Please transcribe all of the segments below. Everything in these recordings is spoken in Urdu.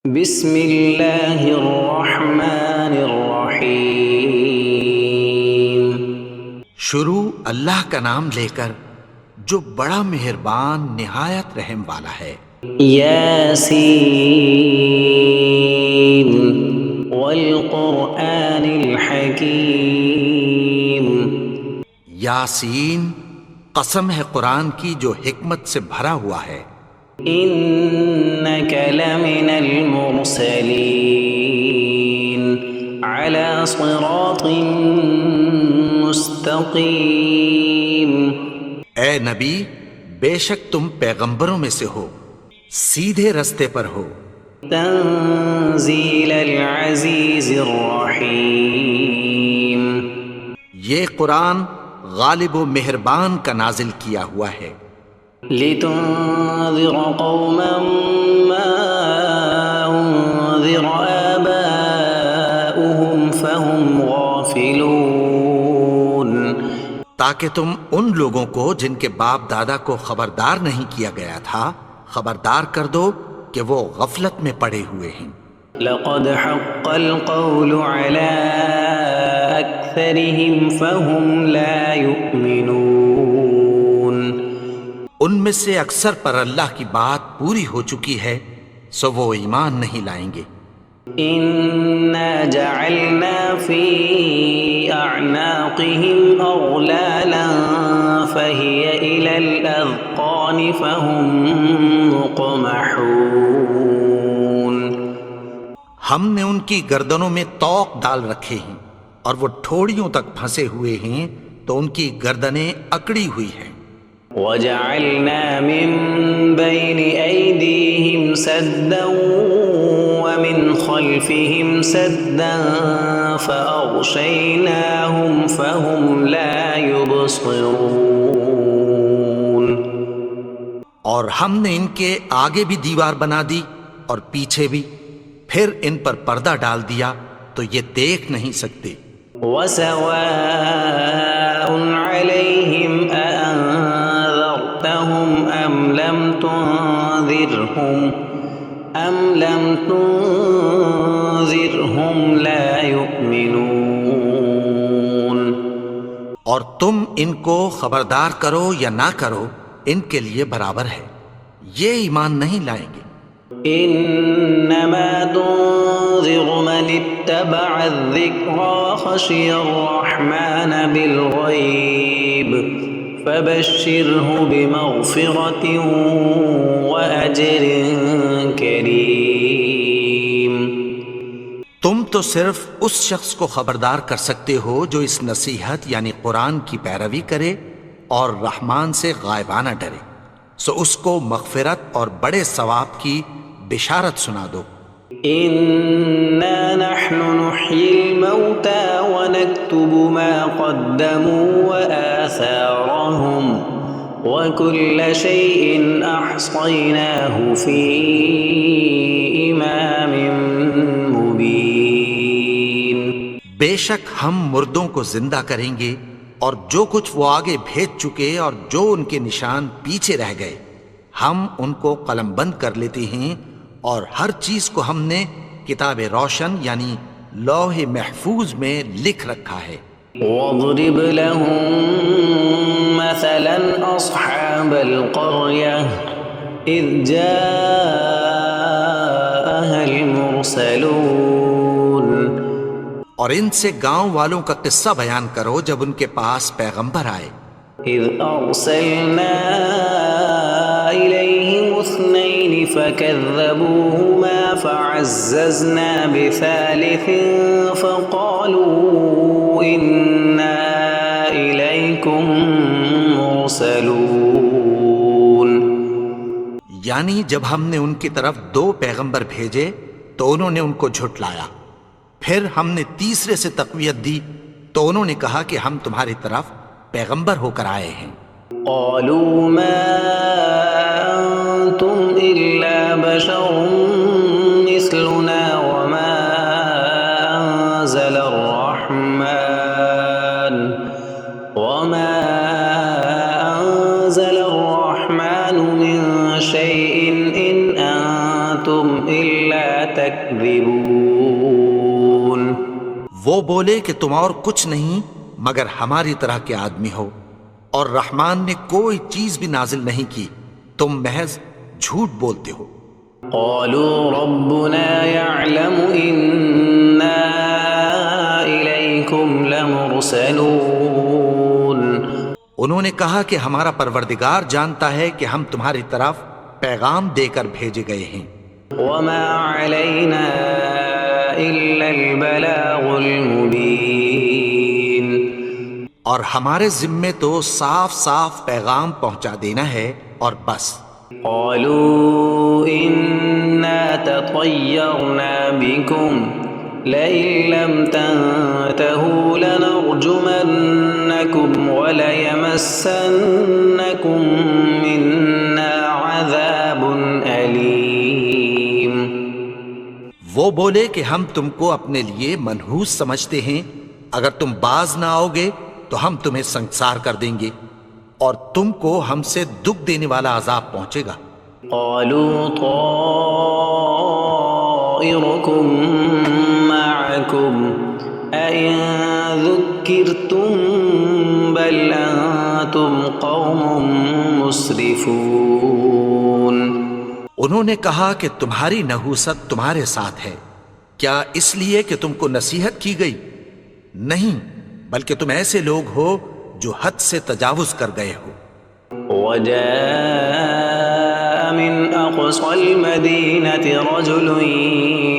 بسم اللہ الرحمن الرحیم۔ شروع اللہ کا نام لے کر جو بڑا مہربان نہایت رحم والا ہے۔ یاسین والقرآن الحکیم۔ یاسین، قسم ہے قرآن کی جو حکمت سے بھرا ہوا ہے۔ انک لمن المرسلین علی صراط مستقیم۔ اے نبی، بے شک تم پیغمبروں میں سے ہو، سیدھے رستے پر ہو۔ تنزیل العزیز الرحیم۔ یہ قرآن غالب و مہربان کا نازل کیا ہوا ہے۔ لتنذر قوما ما انذر آباؤهم فهم غافلون۔ تاکہ تم ان لوگوں کو جن کے باپ دادا کو خبردار نہیں کیا گیا تھا خبردار کر دو کہ وہ غفلت میں پڑے ہوئے ہیں۔ لقد حق القول على أكثرهم فهم لا يؤمنون۔ ان میں سے اکثر پر اللہ کی بات پوری ہو چکی ہے سو وہ ایمان نہیں لائیں گے۔ إنا جعلنا في أعناقهم أغلالا فهي إلى الأذقان فهم مقمحون۔ ہم نے ان کی گردنوں میں طوق ڈال رکھے ہیں اور وہ ٹھوڑیوں تک پھنسے ہوئے ہیں تو ان کی گردنیں اکڑی ہوئی ہیں۔ وجعلنا من بين أيديهم سدا ومن خلفهم سدا فأغشيناهم فهم لا يبصرون۔ اور ہم نے ان کے آگے بھی دیوار بنا دی اور پیچھے بھی، پھر ان پر پردہ ڈال دیا تو یہ دیکھ نہیں سکتے۔ وسواء عليهم أأنذرتهم أم لم تنذرهم لا يؤمنون۔ اور تم ان کو خبردار کرو یا نہ کرو ان کے لیے برابر ہے، یہ ایمان نہیں لائیں گے۔ انما تنذر من اتبع الذکر وخشی الرحمن بالغیب فبشرہ بمغفرۃ واجر کریم۔ تم تو صرف اس شخص کو خبردار کر سکتے ہو جو اس نصیحت یعنی قرآن کی پیروی کرے اور رحمان سے غائبانہ ڈرے، سو اس کو مغفرت اور بڑے ثواب کی بشارت سنا دو۔ انا نحن نحيي الموتى ونكتب ما قدموا وآثارهم وكل شيء احصيناه في امام مبين۔ بے شک ہم مردوں کو زندہ کریں گے اور جو کچھ وہ آگے بھیج چکے اور جو ان کے نشان پیچھے رہ گئے ہم ان کو قلم بند کر لیتے ہیں، اور ہر چیز کو ہم نے کتاب روشن یعنی لوح محفوظ میں لکھ رکھا ہے۔ واضرب لهم مثلا اصحاب القرية اذ جاءها المرسلون۔ اور ان سے گاؤں والوں کا قصہ بیان کرو جب ان کے پاس پیغمبر آئے۔ اذ ارسلنا الیہم اثنین فکذبوہما فعززنا بثالث فقالوا انا الیکم مرسلون۔ یعنی جب ہم نے ان کی طرف 2 پیغمبر بھیجے تو انہوں نے ان کو جھٹلایا، پھر ہم نے تیسرے سے تقویت دی تو انہوں نے کہا کہ ہم تمہاری طرف پیغمبر ہو کر آئے ہیں۔ قالوا ما انتم الا بشر مثلنا وما انزل الرحمن من شيء ان انتم الا تكذبون وہ بولے کہ تم اور کچھ نہیں مگر ہماری طرح کے آدمی ہو، اور رحمان نے کوئی چیز بھی نازل نہیں کی، تم محض جھوٹ بولتے ہو۔ قالوا ربنا يعلم إنا إليكم لمرسلون انہوں نے کہا کہ ہمارا پروردگار جانتا ہے کہ ہم تمہاری طرف پیغام دے کر بھیجے گئے ہیں، وما علينا إلا البلاغ المبين اور ہمارے ذمے تو صاف صاف پیغام پہنچا دینا ہے اور بس۔ قالوا إنا تطيرنا بكم لئن لم تنتهوا لنرجمنكم وليمسنكم منا عذاب أليم وہ بولے کہ ہم تم کو اپنے لیے منحوس سمجھتے ہیں، اگر تم باز نہ آؤ گے تو ہم تمہیں سنگسار کر دیں گے اور تم کو ہم سے دکھ دینے والا عذاب پہنچے گا۔ قالوا طائركم معكم أئن ذكرتم بل أنتم قوم مسرفون انہوں نے کہا کہ تمہاری نحوست تمہارے ساتھ ہے، کیا اس لیے کہ تم کو نصیحت کی گئی؟ نہیں، بلکہ تم ایسے لوگ ہو جو حد سے تجاوز کر گئے ہو۔ وجاء من أقصى المدينة رجل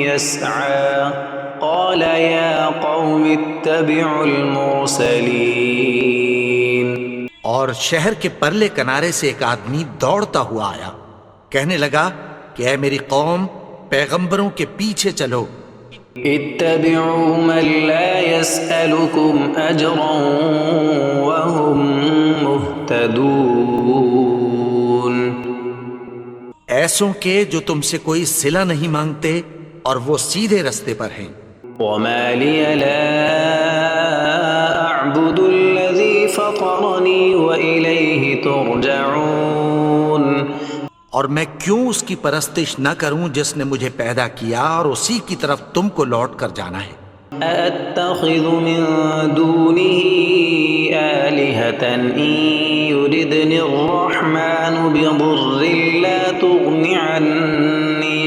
يسعى قال يا قوم اتبعوا المرسلين اور شہر کے پرلے کنارے سے ایک آدمی دوڑتا ہوا آیا، کہنے لگا کہ اے میری قوم، پیغمبروں کے پیچھے چلو۔ اتبعوا من لا يسألكم أجرا وهم مهتدون ایسوں کے جو تم سے کوئی صلہ نہیں مانگتے اور وہ سیدھے رستے پر ہیں۔ وما لي لا أعبد الذي فطرني وإليه ترجعون اور میں کیوں اس کی پرستش نہ کروں جس نے مجھے پیدا کیا اور اسی کی طرف تم کو لوٹ کر جانا ہے۔ أأتخذ من دونه آلهة إن يردني الرحمن بضر لا تغن عني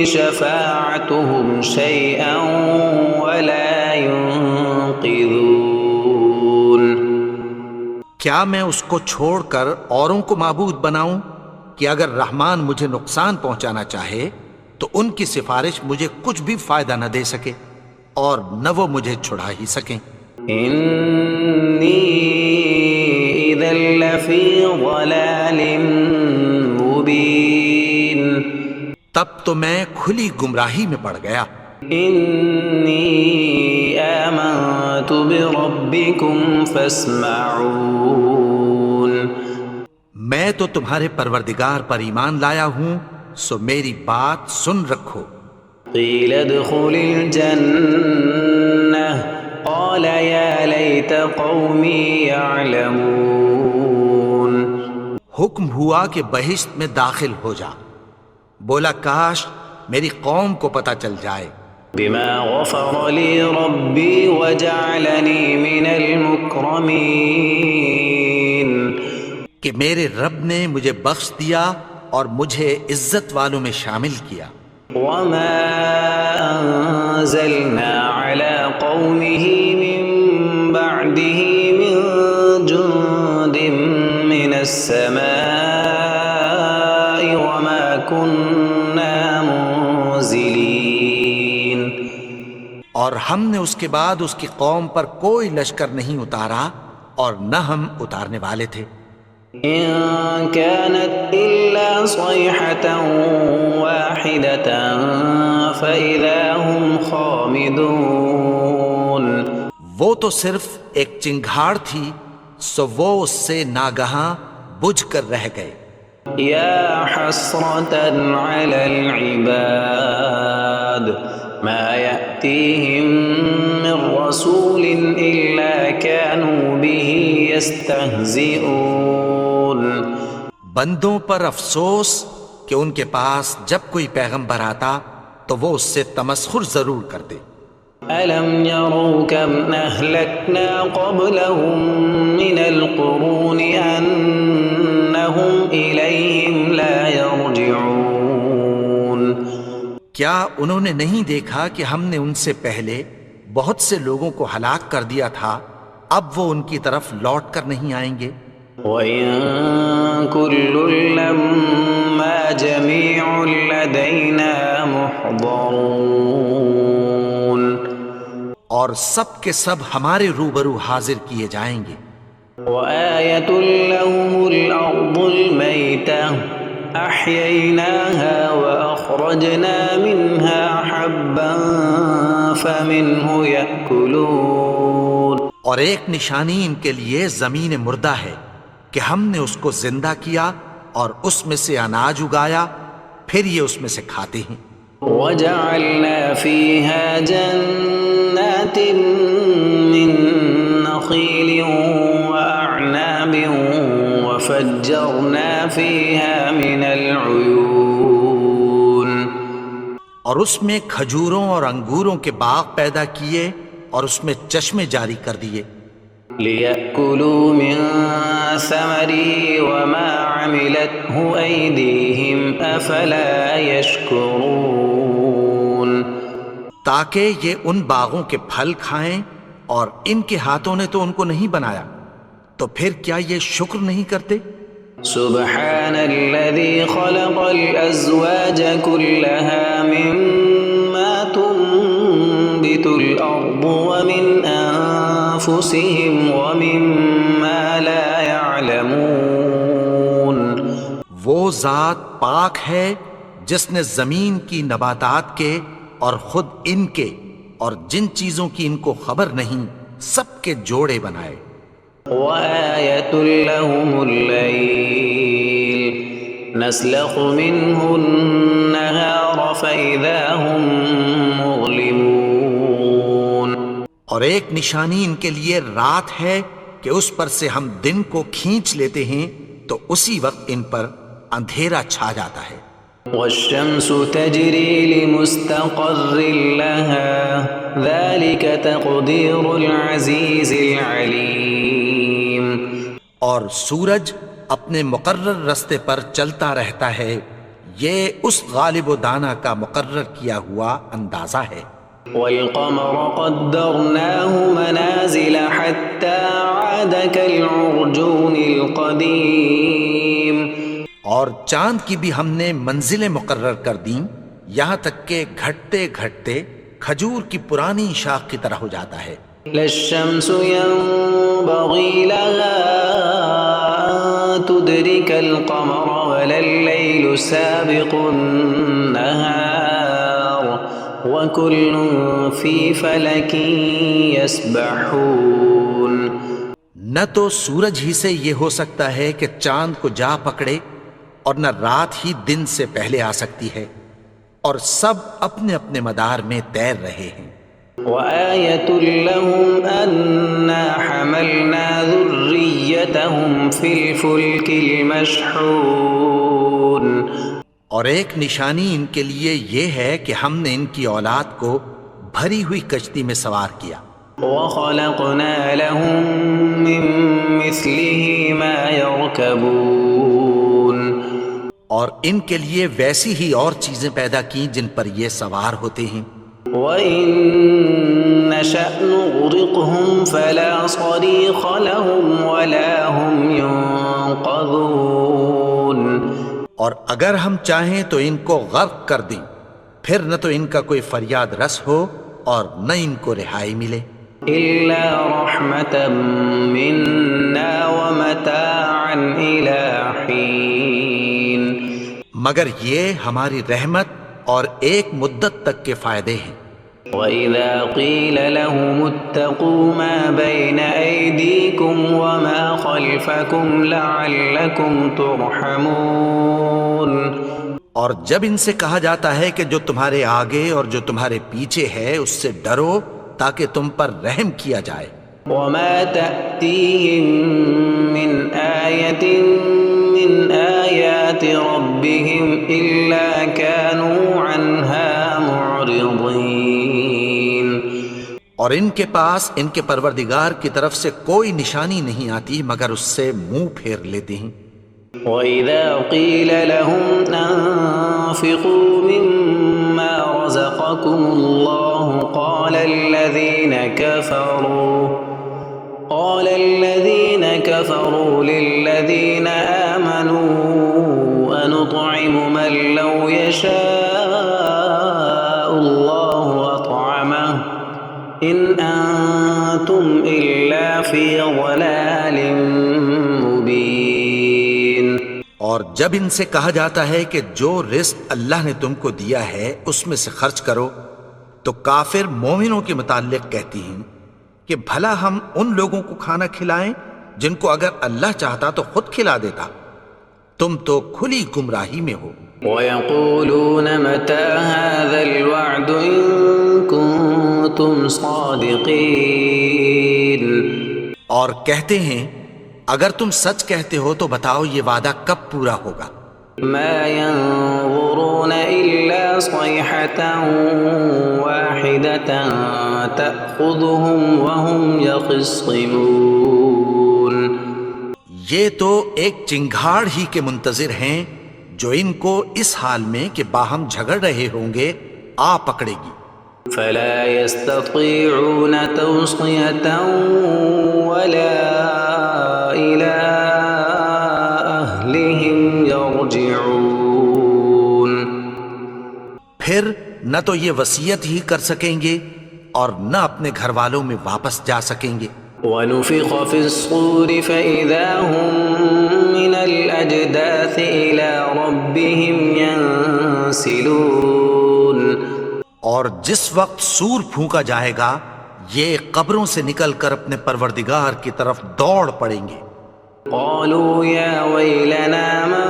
شفاعتهم شيئا ولا ينقذون کیا میں اس کو چھوڑ کر اوروں کو معبود بناؤں کہ اگر رحمان مجھے نقصان پہنچانا چاہے تو ان کی سفارش مجھے کچھ بھی فائدہ نہ دے سکے اور نہ وہ مجھے چھڑا ہی سکیں۔ إني إذا لفي ضلال مبين تب تو میں کھلی گمراہی میں پڑ گیا۔ إني آمنت بربكم فاسمعون میں تو تمہارے پروردگار پر ایمان لایا ہوں، سو میری بات سن رکھو۔ قيل ادخل الجنة قال يا ليت قومي يعلمون حکم ہوا کہ بہشت میں داخل ہو جا، بولا کاش میری قوم کو پتہ چل جائے۔ بما غفر لي ربي وجعلني من المكرمين کہ میرے رب نے مجھے بخش دیا اور مجھے عزت والوں میں شامل کیا۔ وما أنزلنا على قومه من بعده من جند من السماء وما كنا منزلين اور ہم نے اس کے بعد اس کی قوم پر کوئی لشکر نہیں اتارا اور نہ ہم اتارنے والے تھے۔ إن كانت إلا صيحة واحدة فإذا هم خامدون وہ تو صرف ایک چنگھاڑ تھی، سو وہ اس سے ناگہاں بجھ کر رہ گئے۔ يا حسرة على العباد ما يأتيهم من رسول إلا كانوا به يستهزئون بندوں پر افسوس کہ ان کے پاس جب کوئی پیغمبر آتا تو وہ اس سے تمسخر ضرور کرتے۔ ألم يروا كم أهلكنا قبلهم من القرون أنهم إليهم لا يرجعون کیا انہوں نے نہیں دیکھا کہ ہم نے ان سے پہلے بہت سے لوگوں کو ہلاک کر دیا تھا، اب وہ ان کی طرف لوٹ کر نہیں آئیں گے؟ وَإِن كُلٌّ لَّمَّا جَمِيعٌ لَّدَيْنَا مُحْضَرُونَ اور سب کے سب ہمارے روبرو حاضر کیے جائیں گے۔ وَآيَةٌ لَّهُمُ الْأَرْضُ الْمَيْتَةُ أَحْيَيْنَاهَا وَأَخْرَجْنَا مِنْهَا حَبًّا فَمِنْهُ يَأْكُلُونَ اور ایک نشانی ان کے لیے زمین مردہ ہے کہ ہم نے اس کو زندہ کیا اور اس میں سے اناج اگایا، پھر یہ اس میں سے کھاتے ہیں۔ وَجَعَلْنَا فِيهَا جَنَّاتٍ مِّن نَّخِيلٍ وَأَعْنَابٍ وَفَجَّرْنَا فِيهَا مِنَ الْعُيُونِ اور اس میں کھجوروں اور انگوروں کے باغ پیدا کیے اور اس میں چشمے جاری کر دیے، لِيَأْكُلُوا مِن ثَمَرِهِ وَمَا عَمِلَتْهُ أَيْدِيهِمْ أَفَلَا يَشْكُرُونَ تاکہ یہ ان باغوں کے پھل کھائیں، اور ان کے ہاتھوں نے تو ان کو نہیں بنایا، تو پھر کیا یہ شکر نہیں کرتے؟ سبحان الذي خلق الأزواج كلها مما تنبت الأرض ومن أنفسهم ومما لا يعلمون وہ ذات پاک ہے جس نے زمین کی نباتات کے اور خود ان کے اور جن چیزوں کی ان کو خبر نہیں سب کے جوڑے بنائے۔ وآية لهم الليل نسلخ منه النهار فإذا هم مظلمون اور ایک نشانی ان کے لیے رات ہے کہ اس پر سے ہم دن کو کھینچ لیتے ہیں تو اسی وقت ان پر اندھیرا چھا جاتا ہے۔ والشمس تجري لمستقر لها ذلك تقدير العزيز العليم اور سورج اپنے مقرر رستے پر چلتا رہتا ہے، یہ اس غالب و دانا کا مقرر کیا ہوا اندازہ ہے۔ والقمر قدرناه منازل حتى عاد كالعرجون القديم اور چاند کی بھی ہم نے منزلیں مقرر کر دیں، یہاں تک کہ گھٹتے گھٹتے کھجور کی پرانی شاخ کی طرح ہو جاتا ہے۔ لا الشمس ينبغي لها أن تدرك القمر ولا الليل سابق النهار وكل في فلك يسبحون نہ تو سورج ہی سے یہ ہو سکتا ہے کہ چاند کو جا پکڑے، اور نہ رات ہی دن سے پہلے آ سکتی ہے، اور سب اپنے اپنے مدار میں تیر رہے ہیں۔ وآية لهم أنا حملنا ذريتهم في الفلك المشحون اور ایک نشانی ان کے لیے یہ ہے کہ ہم نے ان کی اولاد کو بھری ہوئی کشتی میں سوار کیا۔ وخلقنا لهم من مثله ما يركبون اور ان کے لیے ویسی ہی اور چیزیں پیدا کی جن پر یہ سوار ہوتے ہیں۔ وَإِن نَّشَأْ نُغْرِقْهُمْ فَلَا صَرِيخَ لَهُمْ وَلَا هُمْ يُنقَذُونَ اور اگر ہم چاہیں تو ان کو غرق کر دیں، پھر نہ تو ان کا کوئی فریاد رس ہو اور نہ ان کو رہائی ملے۔ إِلَّا رَحْمَةً مِّنَّا وَمَتَاعًا إِلَىٰ حِينٍ مگر یہ ہماری رحمت اور ایک مدت تک کے فائدے ہیں۔ وَإِذَا قِيلَ لَهُمُ اتَّقُوا مَا بَيْنَ أَيْدِيكُمْ وَمَا خَلْفَكُمْ لَعَلَّكُمْ تُرْحَمُونَ اور جب ان سے کہا جاتا ہے کہ جو تمہارے آگے اور جو تمہارے پیچھے ہے اس سے ڈرو تاکہ تم پر رحم کیا جائے۔ وما تأتيهم من آية من آيات ربهم إلا كانوا عنها معرضين۔ اور ان کے پاس ان کے پروردگار کی طرف سے کوئی نشانی نہیں آتی مگر اس سے منہ پھیر لیتے ہیں۔ وَإِذَا قِيلَ لَهُمْ أَنفِقُوا مِمَّا رَزَقَكُمُ اللَّهُ قَالَ الَّذِينَ كَفَرُوا لِلَّذِينَ آمَنُوا أَنُطْعِمُ مَن لَّوْ يَشَاءُ اللَّهُ أَطْعَمَهُ إِنْ أَنتُمْ إِلَّا فِي ضَلَالٍ مُّبِينٍ۔ اور جب ان سے کہا جاتا ہے کہ جو رزق اللہ نے تم کو دیا ہے اس میں سے خرچ کرو، تو کافر مومنوں کے متعلق کہتی ہیں کہ بھلا ہم ان لوگوں کو کھانا کھلائیں جن کو اگر اللہ چاہتا تو خود کھلا دیتا، تم تو کھلی گمراہی میں ہو۔ وَيَقُولُونَ مَتَى هَذَا الْوَعْدُ إِن كُنتُمْ صَادِقِينَ۔ اور کہتے ہیں اگر تم سچ کہتے ہو تو بتاؤ یہ وعدہ کب پورا ہوگا؟ مَا يَنظُرُونَ إِلَّا صَيْحَةً وَاحِدَةً تَأْخُذُهُمْ وَهُمْ يَخِصِّمُونَ۔ یہ تو ایک چنگھاڑ ہی کے منتظر ہیں جو ان کو اس حال میں کہ باہم جھگڑ رہے ہوں گے آ پکڑے گی۔ فَلَا يَسْتَطِيعُونَ تَوْصِيَةً وَلَا إِلَىٰ أَهْلِهِمْ يَرْجِعُونَ۔ پھر نہ تو یہ وصیت ہی کر سکیں گے اور نہ اپنے گھر والوں میں واپس جا سکیں گے۔ وَنُفِخَ فِي الصُّورِ فَإِذَا هُم مِّنَ الْأَجْدَاثِ إِلَىٰ رَبِّهِمْ يَنسِلُونَ۔ اور جس وقت سور پھونکا جائے گا یہ قبروں سے نکل کر اپنے پروردگار کی طرف دوڑ پڑیں گے۔ قالوا يا ويلنا من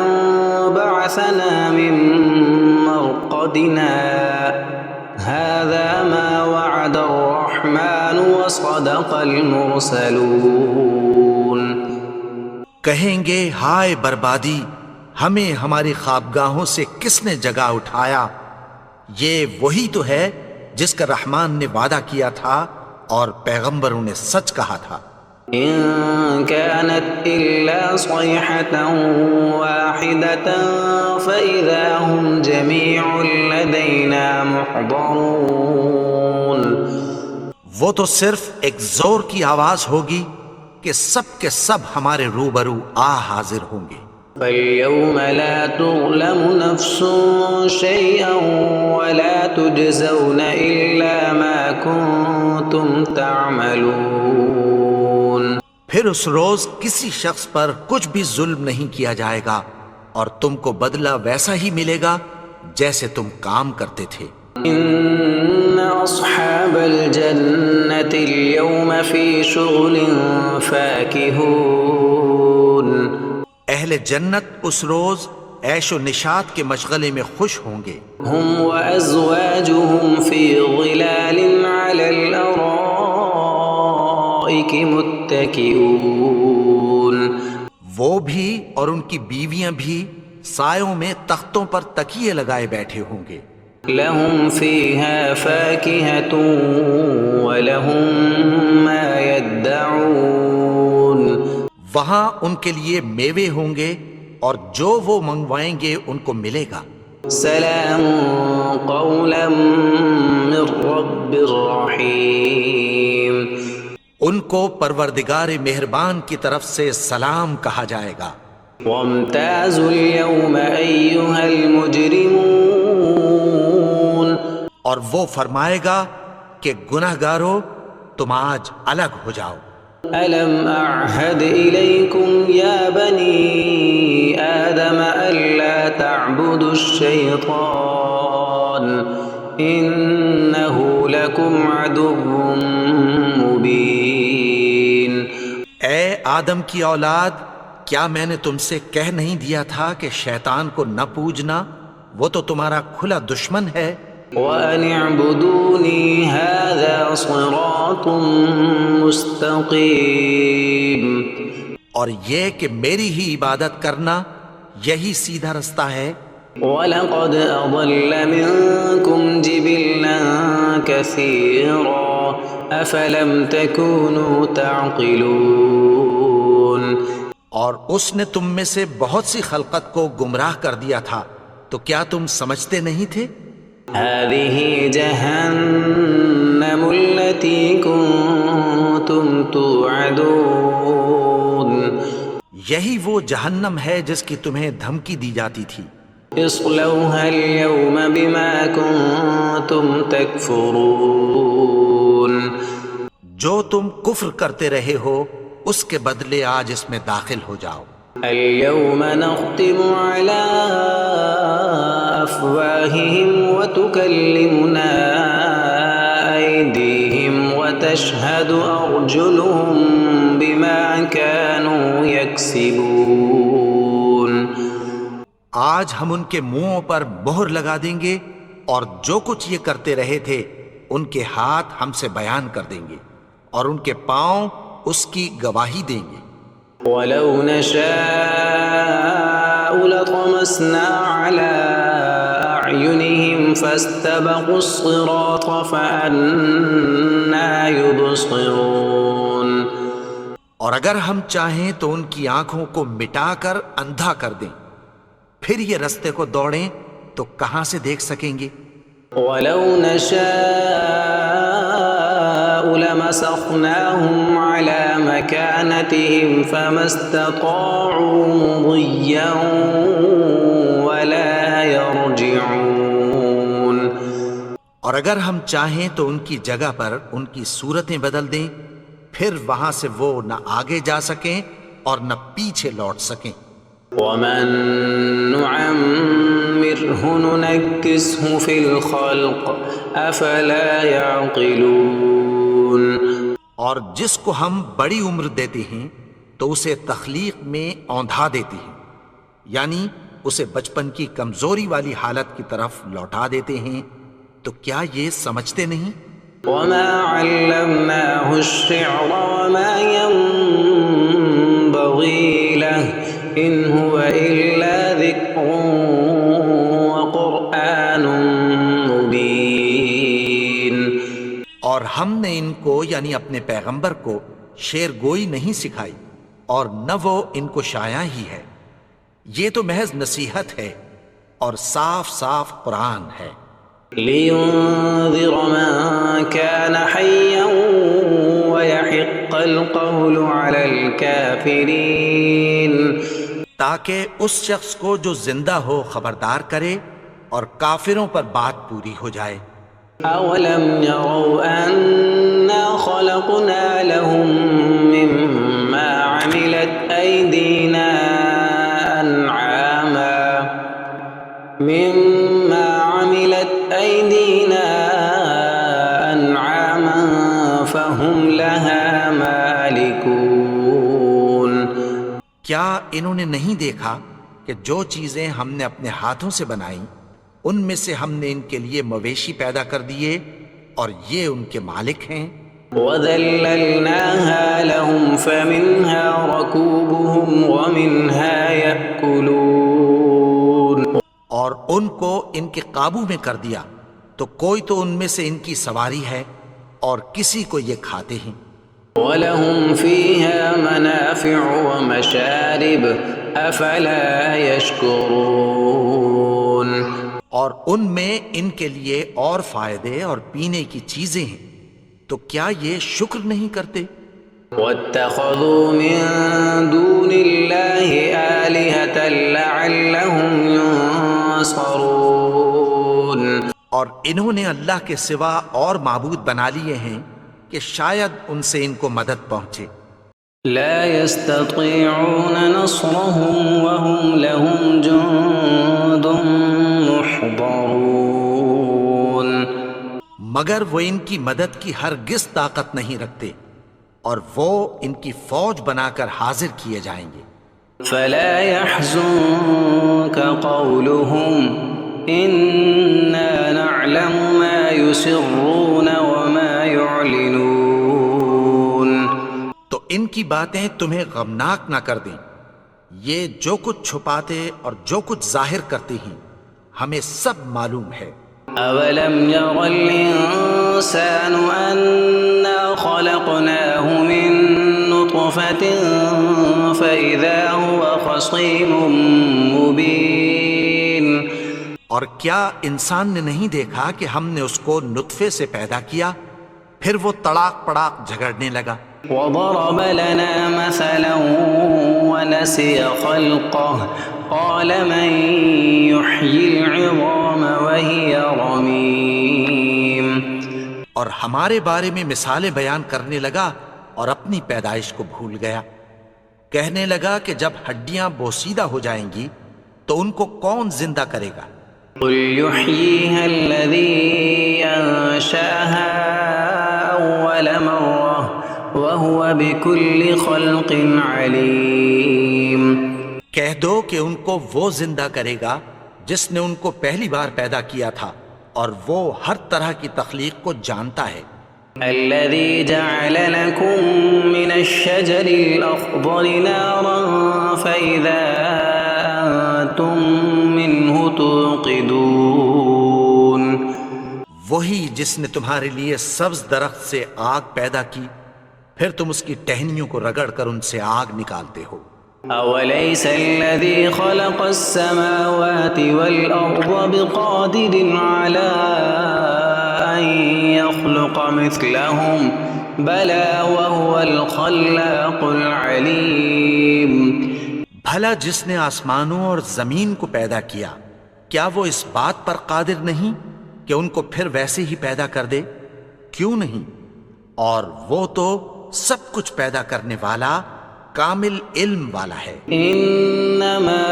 بعثنا من مرقدنا هذا ما وعد الرحمن وصدق المرسلون۔ کہیں گے ہائے بربادی، ہمیں ہماری خوابگاہوں سے کس نے جگا اٹھایا؟ یہ وہی تو ہے جس کا رحمان نے وعدہ کیا تھا اور پیغمبروں نے سچ کہا تھا۔ إن كانت إلا صيحة واحدة فإذا هم جميع لدينا محضرون۔ وہ تو صرف ایک زور کی آواز ہوگی کہ سب کے سب ہمارے روبرو حاضر ہوں گے۔ فَالْيَوْمَ لَا تُظْلَمُ نَفْسٌ شَيْئًا وَلَا تُجْزَوْنَ إِلَّا مَا كُنتُمْ تَعْمَلُونَ۔ پھر اس روز کسی شخص پر کچھ بھی ظلم نہیں کیا جائے گا اور تم کو بدلہ ویسا ہی ملے گا جیسے تم کام کرتے تھے۔ إِنَّ أَصْحَابَ الْجَنَّةِ الْيَوْمَ فِي شُغُلٍ فَاكِهُونَ۔ اہل جنت اس روز عیش و نشاط کے مشغلے میں خوش ہوں گے۔ هُمْ وَأَزْوَاجُهُمْ فِي ظِلَالٍ عَلَى الْأَرَائِكِ مُتَّكِئُونَ۔ وہ بھی اور ان کی بیویاں بھی سایوں میں تختوں پر تکیے لگائے بیٹھے ہوں گے۔ لَهُمْ فِيهَا فَاكِهَةٌ وَلَهُمْ مَا يَدَّعُونَ۔ وہاں ان کے لیے میوے ہوں گے اور جو وہ منگوائیں گے ان کو ملے گا۔ سلام قولا من رب الرحیم۔ ان کو پروردگار مہربان کی طرف سے سلام کہا جائے گا۔ وامتازوا اليوم ایھا المجرمون۔ اور وہ فرمائے گا کہ گنہگارو تم آج الگ ہو جاؤ۔ ألم أعهد إليكم يا بني آدم ألا تعبدوا الشيطان إنه لكم عدو مبين۔ اے آدم کی اولاد، کیا میں نے تم سے کہہ نہیں دیا تھا کہ شیطان کو نہ پوجنا؟ وہ تو تمہارا کھلا دشمن ہے. وَأَنِ اعْبُدُونِي هَذَا صِرَاطٌ مُسْتَقِيمٌ. اور یہ کہ میری ہی عبادت کرنا یہی سیدھا رستہ ہے. وَلَقَدْ أَضَلَّ مِنكُمْ جِبِلًّا كَثِيرًا أَفَلَمْ تَكُونُوا تَعْقِلُونَ. اور اس نے تم میں سے بہت سی خلقت کو گمراہ کر دیا تھا، تو کیا تم سمجھتے نہیں تھے؟ هَذِهِ جَهَنَّمُ الَّتِي كُنتُمْ تُوعَدُونَ. یہی وہ جہنم ہے جس کی تمہیں دھمکی دی جاتی تھی. اصلوها اليوم بما كنتم تكفرون. جو تم کفر کرتے رہے ہو اس کے بدلے آج اس میں داخل ہو جاؤ. اليوم نختم على أفواههم وتكلمنا أيديهم وتشهد أرجلهم بما كانوا يكسبون. آج ہم ان کے منہوں پر مہر لگا دیں گے اور جو کچھ یہ کرتے رہے تھے ان کے ہاتھ ہم سے بیان کر دیں گے اور ان کے پاؤں اس کی گواہی دیں گے. وَلَوْ نَشَاءُ لَطَمَسْنَا عَلَىٰ أَعْيُنِهِمْ فَاسْتَبَقُوا الصِّرَاطَ فَأَنَّىٰ يُبْصِرُونَ. اور اگر ہم چاہیں تو ان کی آنکھوں کو مٹا کر اندھا کر دیں، پھر یہ رستے کو دوڑیں تو کہاں سے دیکھ سکیں گے؟ وَلَوْ نَشَاءُ لَمَسَخْنَاهُمْ عَلَىٰ مَكَانَتِهِمْ فَمَا اسْتَطَاعُوا مُضِيًّا وَلَا يَرْجِعُونَ. اور اگر ہم چاہیں تو ان کی جگہ پر ان کی صورتیں بدل دیں، پھر وہاں سے وہ نہ آگے جا سکیں اور نہ پیچھے لوٹ سکیں. وَمَن نُعَمِّرْهُ نُنَكِّسْهُ فِي الْخَلْقِ أَفَلَا يَعْقِلُونَ. اور جس کو ہم بڑی عمر دیتے ہیں تو اسے تخلیق میں اوندھا دیتے ہیں، یعنی اسے بچپن کی کمزوری والی حالت کی طرف لوٹا دیتے ہیں. تو کیا یہ سمجھتے نہیں؟ وَمَا عَلَّمْنَاهُ الشِّعْرَ وَمَا يَنبَغِي لَهُ إِنْ هُوَ إِلَّا ذِكْرٌ وَقُرْآنٌ مُبِينٌ. اور ہم نے ان کو یعنی اپنے پیغمبر کو شعر گوئی نہیں سکھائی اور نہ وہ ان کو شایع ہی ہے. یہ تو محض نصیحت ہے اور صاف صاف قرآن ہے. لِيُنذِرَ مَن كَانَ حَيًّا وَيَحِقَّ الْقَوْلُ عَلَى الْكَافِرِينَ. تاکہ اس شخص کو جو زندہ ہو خبردار کرے اور کافروں پر بات پوری ہو جائے. أَوَلَمْ يَرَوْا أَنَّا خَلَقْنَا لَهُم مِّمَّا عَمِلَتْ أَيْدِينَا أَنْعَامًا فَهُمْ لَهَا مَالِكُونَ. کیا انہوں نے نہیں دیکھا کہ جو چیزیں ہم نے اپنے ہاتھوں سے بنائیں ان میں سے ہم نے ان کے لیے مویشی پیدا کر دیے اور یہ ان کے مالک ہیں. وَذَلَّلْنَاهَا لَهُمْ فَمِنْهَا رَكُوبُهُمْ وَمِنْهَا يَأْكُلُونَ. اور ان کو ان کے قابو میں کر دیا تو کوئی تو ان میں سے ان کی سواری ہے اور کسی کو یہ کھاتے ہیں. وَلَهُمْ فِيهَا مَنَافِعُ وَمَشَارِبُ أَفَلَا يَشْكُرُونَ. اور ان میں ان کے لیے اور فائدے اور پینے کی چیزیں ہیں، تو کیا یہ شکر نہیں کرتے؟ وَاتَّخَذُوا مِن دُونِ اللَّهِ آلِهَةً لَعَلَّهُمْ يُنصَرُونَ. اور انہوں نے اللہ کے سوا اور معبود بنا لیے ہیں کہ شاید ان سے ان کو مدد پہنچے. لا يستطيعون نصرهم وهم لهم جند محضرون. مگر وہ ان کی مدد کی ہرگز طاقت نہیں رکھتے اور وہ ان کی فوج بنا کر حاضر کیے جائیں گے. فلا يحزنك قولهم إنا نعلم ما يسرون وما يعلنون. تو ان کی باتیں تمہیں غمناک نہ کر دیں، یہ جو کچھ چھپاتے اور جو کچھ ظاہر کرتے ہیں ہمیں سب معلوم ہے۔ أولم ير الإنسان أنا خلقناه من نطفة فإذا هو خصيم مبين. اور کیا انسان نے نہیں دیکھا کہ ہم نے اس کو نطفے سے پیدا کیا پھر وہ تڑاک پڑاک جھگڑنے لگا۔ وضرب لنا مثلا ونسي خلقه قال من يحيي العظام وهي رميم. اور ہمارے بارے میں مثالیں بیان کرنے لگا اور اپنی پیدائش کو بھول گیا، کہنے لگا کہ جب ہڈیاں بوسیدہ ہو جائیں گی تو ان کو کون زندہ کرے گا؟ قل يحييها الذي أنشأها أول مرة وهو بكل خلق عليم. کہہ دو کہ ان کو وہ زندہ کرے گا جس نے ان کو پہلی بار پیدا کیا تھا اور وہ ہر طرح کی تخلیق کو جانتا ہے۔ الذي جعل لكم من الشجر الأخضر نارا فإذا أنتم منه توقدون. وہی جس نے تمہارے لیے سبز درخت سے آگ پیدا کی پھر تم اس کی ٹہنیوں کو رگڑ کر ان سے آگ نکالتے ہو۔ أوليس الذي خلق السماوات والأرض بقادر على أن يخلق مثلهم بلى وهو الخلاق العليم. بھلا جس نے آسمانوں اور زمین کو پیدا کیا کیا وہ اس بات پر قادر نہیں کہ ان کو پھر ویسے ہی پیدا کر دے؟ کیوں نہیں؟ اور وہ تو سب کچھ پیدا کرنے والا کامل علم والا ہے۔ انما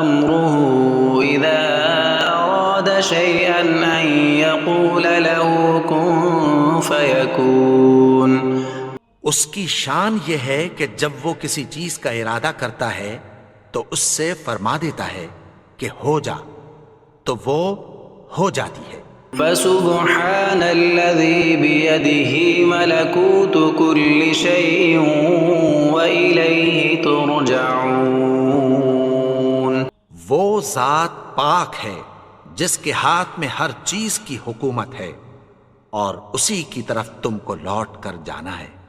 امره اذا اراد شيئا ان يقول له كن فيكون. اس کی شان یہ ہے کہ جب وہ کسی چیز کا ارادہ کرتا ہے تو اس سے فرما دیتا ہے کہ ہو جا، تو وہ ہو جاتی ہے۔ فسبحان الذي بيده ملكوت كل شيء وإليه ترجعون. وہ ذات پاک ہے جس کے ہاتھ میں ہر چیز کی حکومت ہے اور اسی کی طرف تم کو لوٹ کر جانا ہے۔